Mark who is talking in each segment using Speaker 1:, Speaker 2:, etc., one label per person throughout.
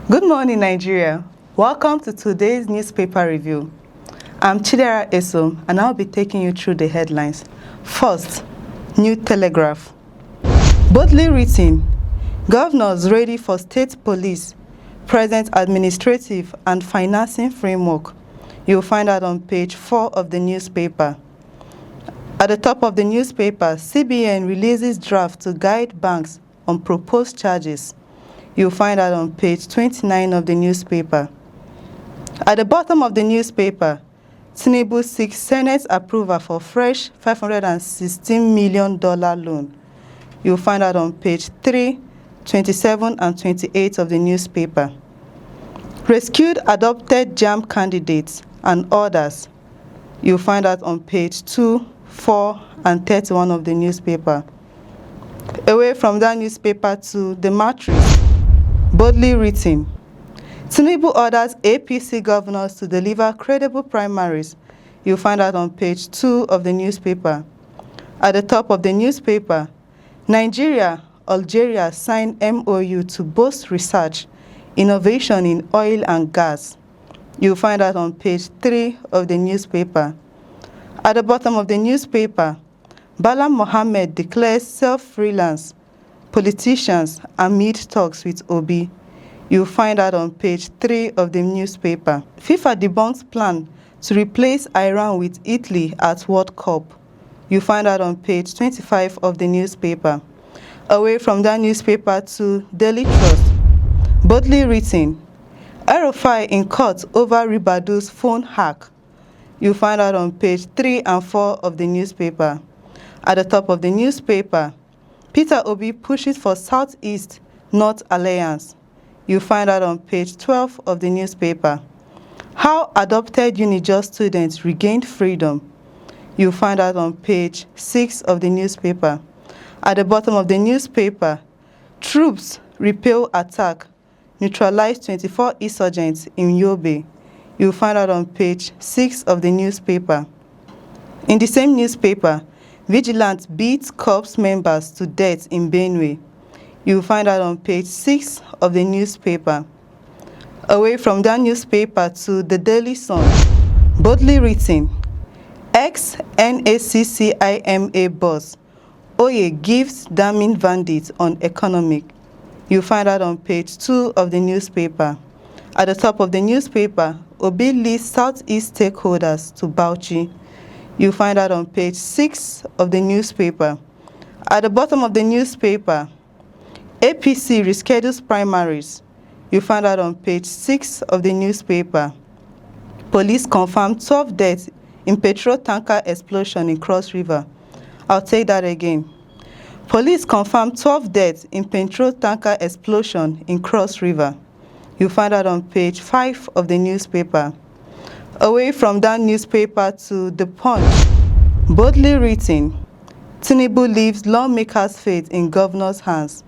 Speaker 1: Good morning, Nigeria. Welcome to today's newspaper review. I'm Chidera Esom, and I'll be taking you through the headlines. First, New Telegraph. Boldly written, governors ready for state police, present administrative and financing framework. You'll find that on page 4 of the newspaper. At the top of the newspaper, CBN releases draft to guide banks on proposed charges. You'll find that on page 29 of the newspaper. At the bottom of the newspaper, Tinubu seeks Senate approval for fresh $516 million loan. You'll find that on page 3, 27 and 28 of the newspaper. Rescued adopted JAMB candidates and others. You'll find that on page 2, 4 and 31 of the newspaper. Away from that newspaper to the matrix. Boldly written, Tinubu orders APC governors to deliver credible primaries. You'll find that on page 2 of the newspaper. At the top of the newspaper, Nigeria, Algeria signed MOU to boost research, innovation in oil and gas. You'll find that on page 3 of the newspaper. At the bottom of the newspaper, Bala Mohammed declares self-freelance. Politicians amid talks with Obi. You'll find that on page 3 of the newspaper. FIFA debunks plan to replace Iran with Italy at World Cup. You'll find that on page 25 of the newspaper. Away from that newspaper to Daily Trust. Boldly written, el-rufai in court over Ribadu's phone hack. You'll find that on page 3 and 4 of the newspaper. At the top of the newspaper, Peter Obi pushes for Southeast North Alliance. You'll find that on page 12 of the newspaper. How adopted Unijust students regained freedom. You'll find that on page 6 of the newspaper. At the bottom of the newspaper, troops repel attack, neutralize 24 insurgents in Yobe. You'll find that on page 6 of the newspaper. In the same newspaper, Vigilance beats corps members to death in Benue. You'll find that on page 6 of the newspaper. Away from that newspaper to the Daily Sun. Boldly written, ex-NACCIMA boss, Oye gives damning verdict on economic. You'll find that on page 2 of the newspaper. At the top of the newspaper, Obi leads Southeast stakeholders to Bauchi. You'll find that on page 6 of the newspaper. At the bottom of the newspaper, APC reschedules primaries. You'll find that on page 6 of the newspaper. Police confirm 12 deaths in petrol tanker explosion in Cross River. I'll take that again. Police confirm 12 deaths in petrol tanker explosion in Cross River. You'll find that on page 5 of the newspaper. Away from that newspaper to the Punch. Boldly written, Tinubu leaves lawmakers' fate in governor's hands.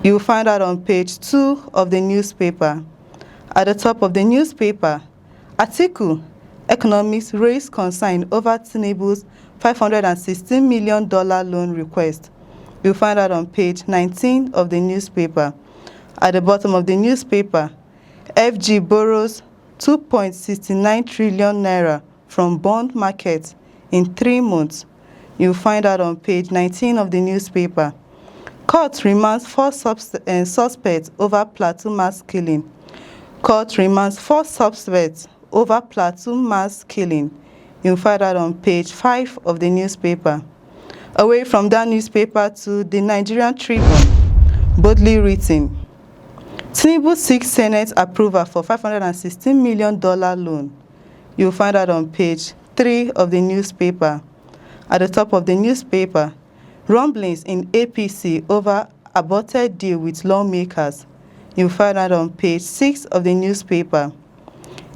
Speaker 1: You'll find that on page 2 of the newspaper. At the top of the newspaper, Atiku, economists raise concern over Tinubu's $516 million loan request. You'll find that on page 19 of the newspaper. At the bottom of the newspaper, FG borrows 2.69 trillion naira from bond market in 3 months. You'll find that on page 19 of the newspaper. Court remands 4 suspects over Plateau mass killing. Court remands 4 suspects over Plateau mass killing. You'll find that on page 5 of the newspaper. Away from that newspaper to the Nigerian Tribune. Boldly written, Tinubu seeks Senate approval for $516 million loan. You'll find that on page 3 of the newspaper. At the top of the newspaper, rumblings in APC over aborted deal with lawmakers. You'll find that on page 6 of the newspaper.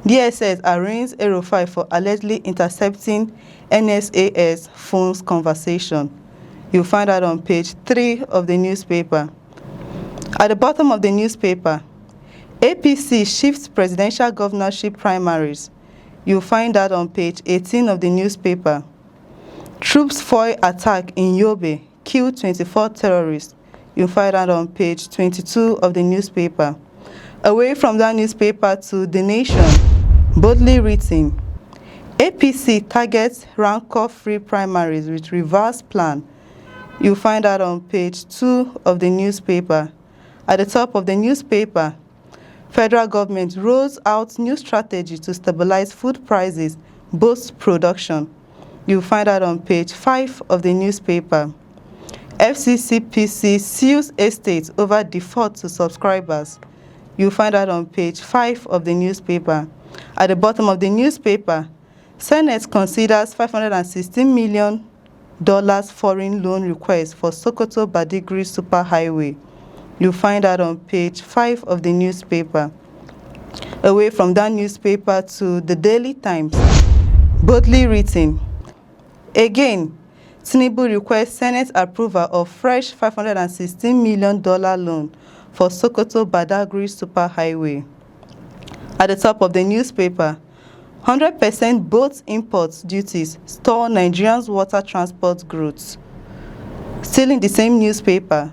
Speaker 1: DSS arraigns el-rufai for allegedly intercepting NSAS phones conversation. You'll find that on page 3 of the newspaper. At the bottom of the newspaper, APC shifts presidential governorship primaries. You'll find that on page 18 of the newspaper. Troops foil attack in Yobe, kill 24 terrorists. You'll find that on page 22 of the newspaper. Away from that newspaper to The Nation, boldly written, APC targets rancor-free primaries with reverse plan. You'll find that on page 2 of the newspaper. At the top of the newspaper, federal government rolls out new strategy to stabilize food prices, boost production. You'll find that on page 5 of the newspaper. FCCPC seals estates over default to subscribers. You'll find that on page 5 of the newspaper. At the bottom of the newspaper, Senate considers $516 million foreign loan request for Sokoto-Badagry Superhighway. You'll find that on page 5 of the newspaper. Away from that newspaper to the Daily Times, boldly written, again, Tinubu requests Senate approval of fresh $516 million loan for Sokoto-Badagry Superhighway. At the top of the newspaper, 100% boat import duties stall Nigerians' water transport growth. Still in the same newspaper,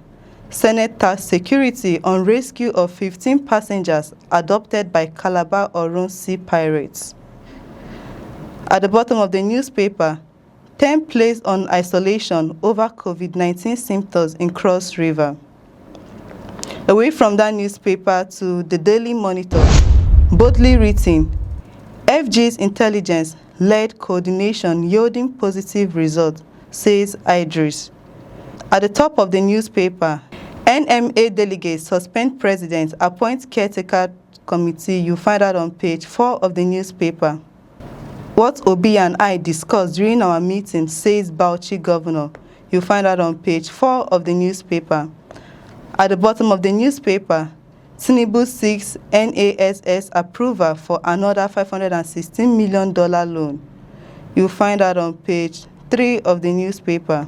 Speaker 1: Senate task security on rescue of 15 passengers adopted by Calabar Orun Sea pirates. At the bottom of the newspaper, 10 placed on isolation over COVID-19 symptoms in Cross River. Away from that newspaper to the Daily Monitor, boldly written, FG's intelligence-led coordination yielding positive results, says Idris. At the top of the newspaper, NMA delegates suspend president, appoint caretaker committee. You find that on page 4 of the newspaper. What Obi and I discussed during our meeting, says Bauchi governor. You find that on page 4 of the newspaper. At the bottom of the newspaper, Tinubu seeks NASS approval for another $516 million loan. You find that on page 3 of the newspaper.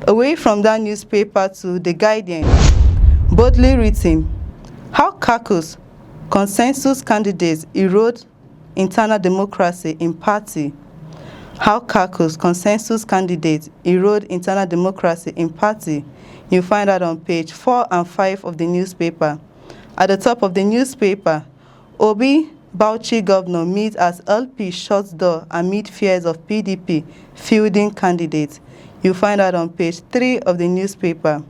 Speaker 1: Away from that newspaper to The Guardian, boldly written, how caucus consensus candidates erode internal democracy in party. How caucus consensus candidates erode internal democracy in party. You find that on page 4 and 5 of the newspaper. At the top of the newspaper, Obi Bauchi governor meets as LP shuts door amid fears of PDP fielding candidates. You find that on page 3 of the newspaper.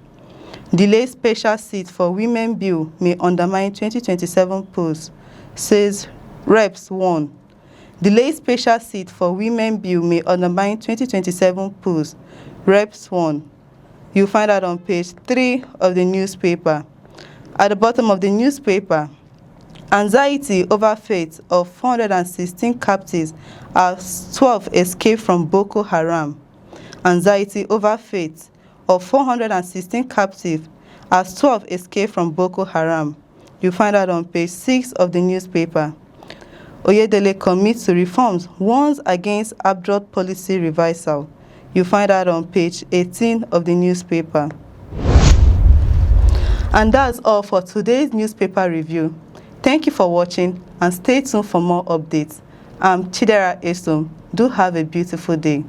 Speaker 1: Delay special seat for women bill may undermine 2027 polls, says Reps 1. Delay special seat for women bill may undermine 2027 polls, Reps 1. You find that on page 3 of the newspaper. At the bottom of the newspaper, anxiety over fate of 416 captives as 12 escaped from Boko Haram. Anxiety over fate of 416 captives as 12 escaped from Boko Haram. You find that on page 6 of the newspaper. Oyedele commits to reforms, warns against abroad policy reversal. You find that on page 18 of the newspaper. And that's all for today's newspaper review. Thank you for watching and stay tuned for more updates. I'm Chidera Esom. Do have a beautiful day.